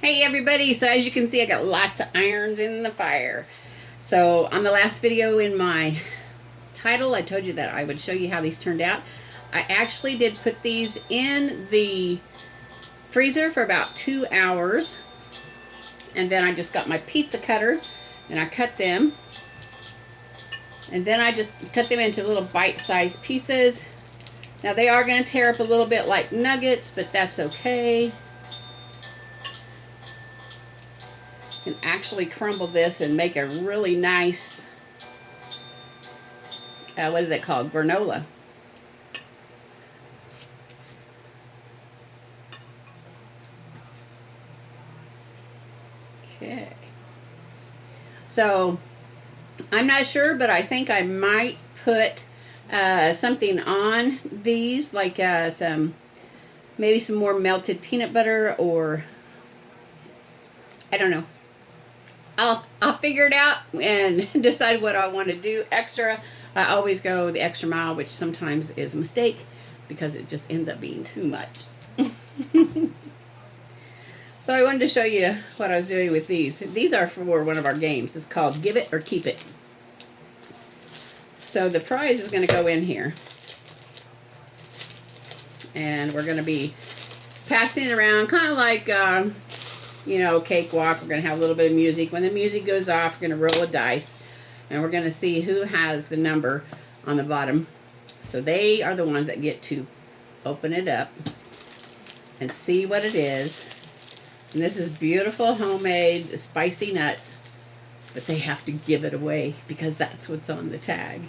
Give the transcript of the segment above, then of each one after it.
Hey everybody, so as you can see I got lots of irons in the fire. So on the last video in my title I told you that I would show you how these turned out. I actually did put these in the freezer for about 2 hours, and then I just got my pizza cutter and I cut them, and then I just cut them into little bite-sized pieces. Now they are going to tear up a little bit like nuggets, but that's okay. Can actually crumble this and make a really nice, what is it called? Granola. Okay. So, I'm not sure, but I think I might put something on these, like maybe some more melted peanut butter, or I don't know. I'll figure it out and decide what I want to do extra. I always go the extra mile, which sometimes is a mistake because it just ends up being too much. So I wanted to show you what I was doing with these. These are for one of our games. It's called Give It or Keep It. So the prize is going to go in here. And we're going to be passing it around kind of like you know, cakewalk. We're going to have a little bit of music. When the music goes off, we're going to roll a dice, and we're going to see who has the number on the bottom. So they are the ones that get to open it up and see what it is. And this is beautiful homemade spicy nuts, but they have to give it away because that's what's on the tag.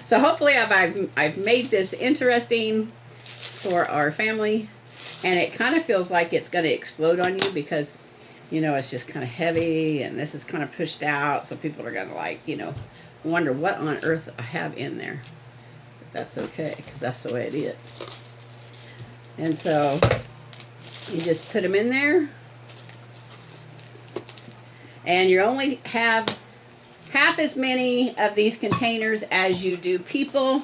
So hopefully I've made this interesting for our family. And it kind of feels like it's going to explode on you because, you know, it's just kind of heavy and this is kind of pushed out. So people are going to, like, you know, wonder what on earth I have in there. But that's okay because that's the way it is. And so you just put them in there. And you only have half as many of these containers as you do people.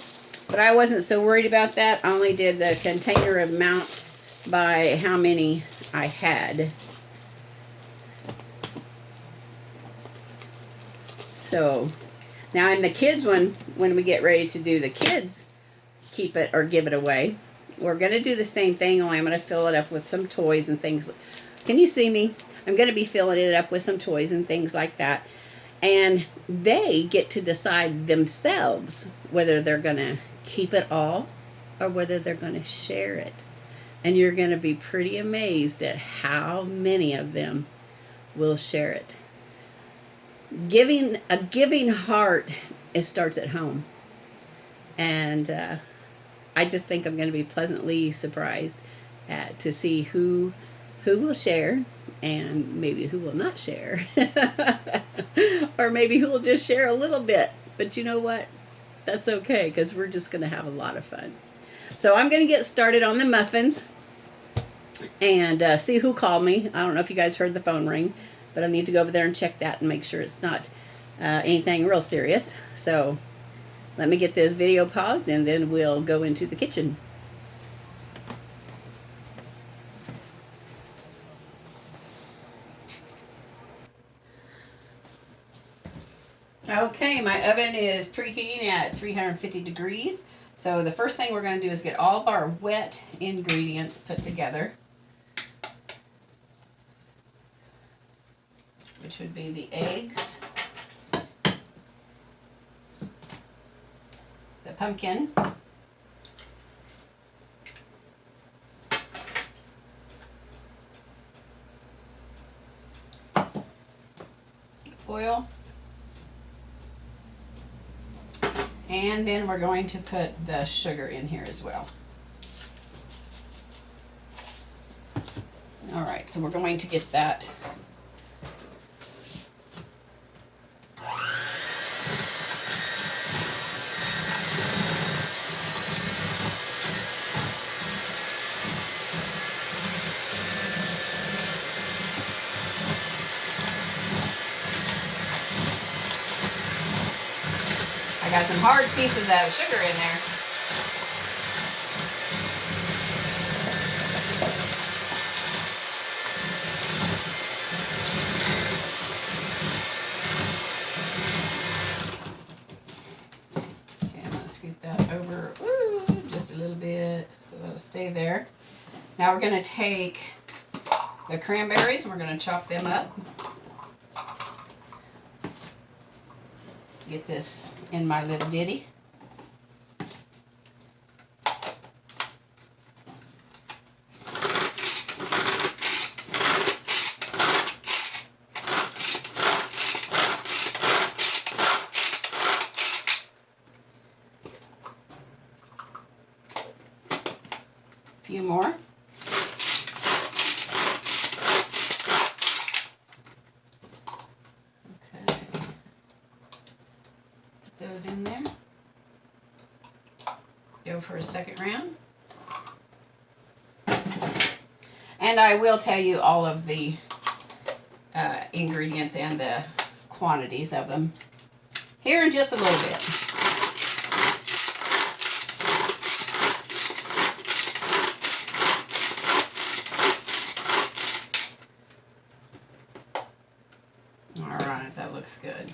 But I wasn't so worried about that. I only did the container amount by how many I had. So now in the kids one, when we get ready to do the kids keep it or give it away, we're going to do the same thing, only I'm going to fill it up with some toys and things. Can you see me? I'm going to be filling it up with some toys and things like that. And they get to decide themselves whether they're going to keep it all or whether they're going to share it. And you're going to be pretty amazed at how many of them will share it. A giving heart, it starts at home. And I just think I'm going to be pleasantly surprised to see who will share and maybe who will not share. Or maybe who will just share a little bit. But you know what? That's okay because we're just going to have a lot of fun. So I'm going to get started on the muffins and see who called me. I don't know if you guys heard the phone ring, but I need to go over there and check that and make sure it's not anything real serious. So let me get this video paused and then we'll go into the kitchen. Okay, my oven is preheating at 350 degrees. So the first thing we're going to do is get all of our wet ingredients put together, which would be the eggs, the pumpkin, oil, and then we're going to put the sugar in here as well. All right, so we're going to get that I got some hard pieces of sugar in there. stay there. Now we're going to take the cranberries and we're going to chop them up. Get this in my little ditty. Few more. Okay. Put those in there. Go for a second round. And I will tell you all of the ingredients and the quantities of them here in just a little bit. Alright, that looks good.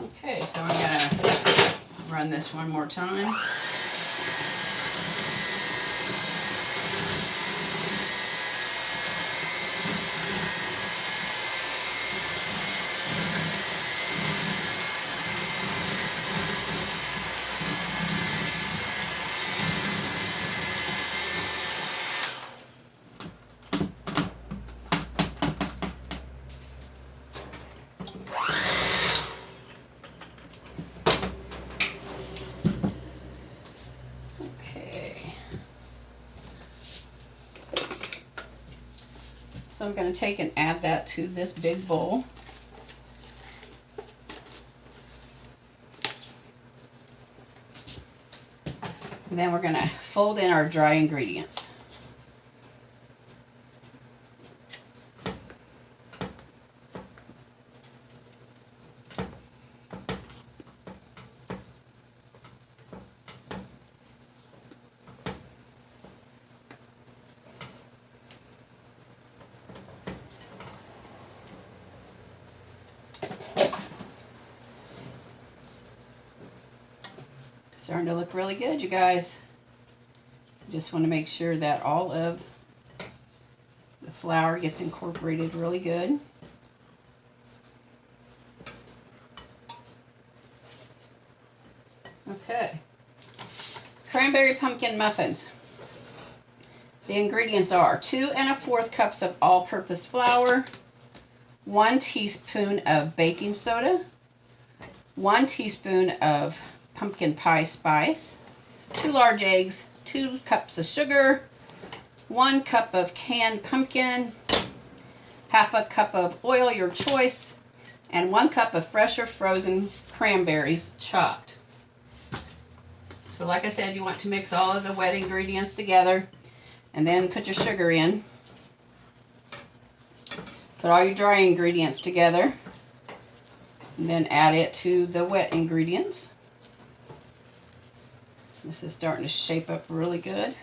Okay, so I'm going to run this one more time. So I'm going to take and add that to this big bowl. And then we're going to fold in our dry ingredients. Starting to look really good, you guys. Just want to make sure that all of the flour gets incorporated really good. Okay. Cranberry pumpkin muffins. The ingredients are 2 1/4 cups of all-purpose flour, 1 teaspoon of baking soda, 1 teaspoon of pumpkin pie spice, 2 large eggs, 2 cups of sugar, 1 cup of canned pumpkin, half a cup of oil, your choice, and 1 cup of fresh or frozen cranberries chopped. So like I said, you want to mix all of the wet ingredients together and then put your sugar in. Put all your dry ingredients together and then add it to the wet ingredients. This is starting to shape up really good.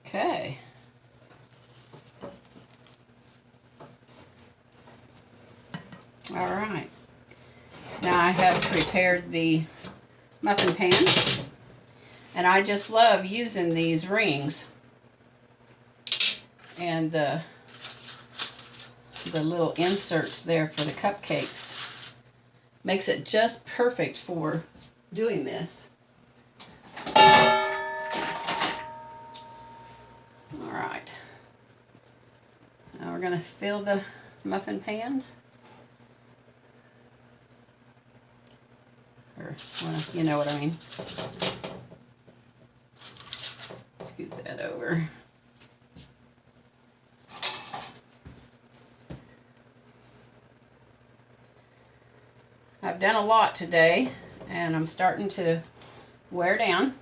Okay. All right. Now I have prepared the muffin pan, and I just love using these rings and the little inserts there for the cupcakes. Makes it just perfect for doing this. All right. Now we're going to fill the muffin pans. Or, well, you know what I mean. Scoot that over. I've done a lot today, and I'm starting to wear down.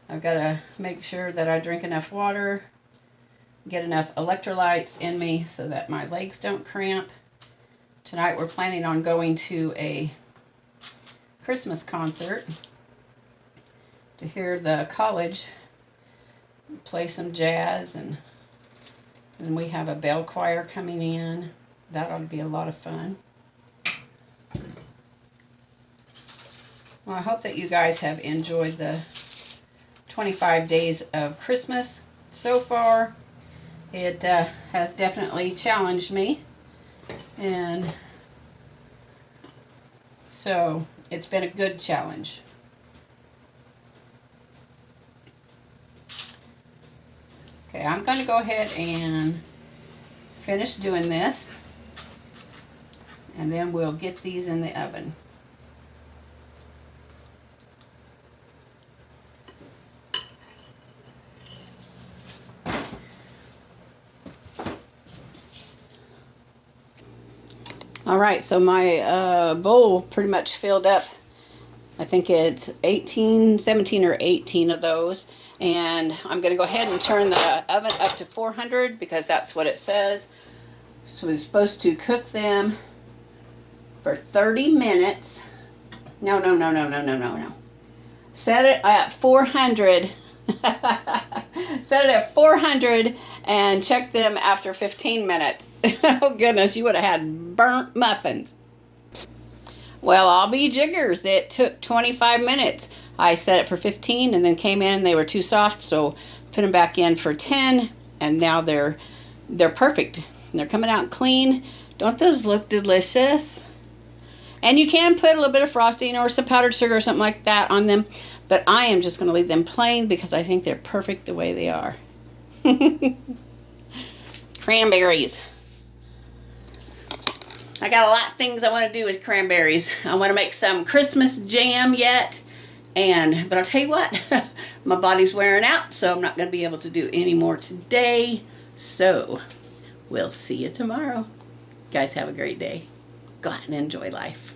I've got to make sure that I drink enough water, get enough electrolytes in me so that my legs don't cramp. Tonight we're planning on going to a Christmas concert to hear the college play some jazz, and we have a bell choir coming in. That ought to be a lot of fun. Well, I hope that you guys have enjoyed the 25 days of Christmas so far. It has definitely challenged me, and so it's been a good challenge. Okay, I'm going to go ahead and finish doing this, and then we'll get these in the oven. All right, so my bowl pretty much filled up. I think it's 17 or 18 of those. And I'm going to go ahead and turn the oven up to 400 because that's what it says. So we're supposed to cook them for 30 minutes. No. Set it at 400. Set it at 400 and check them after 15 minutes. Oh goodness, you would have had burnt muffins. Well, I'll be jiggers. It took 25 minutes. I set it for 15 and then came in. They were too soft, so put them back in for 10, and now they're perfect. They're coming out clean. Don't those look delicious? And you can put a little bit of frosting or some powdered sugar or something like that on them, but I am just going to leave them plain because I think they're perfect the way they are. Cranberries. I got a lot of things I want to do with cranberries. I want to make some Christmas jam yet. But I'll tell you what, my body's wearing out, so I'm not going to be able to do any more today. So, we'll see you tomorrow. Guys, have a great day. Go out and enjoy life.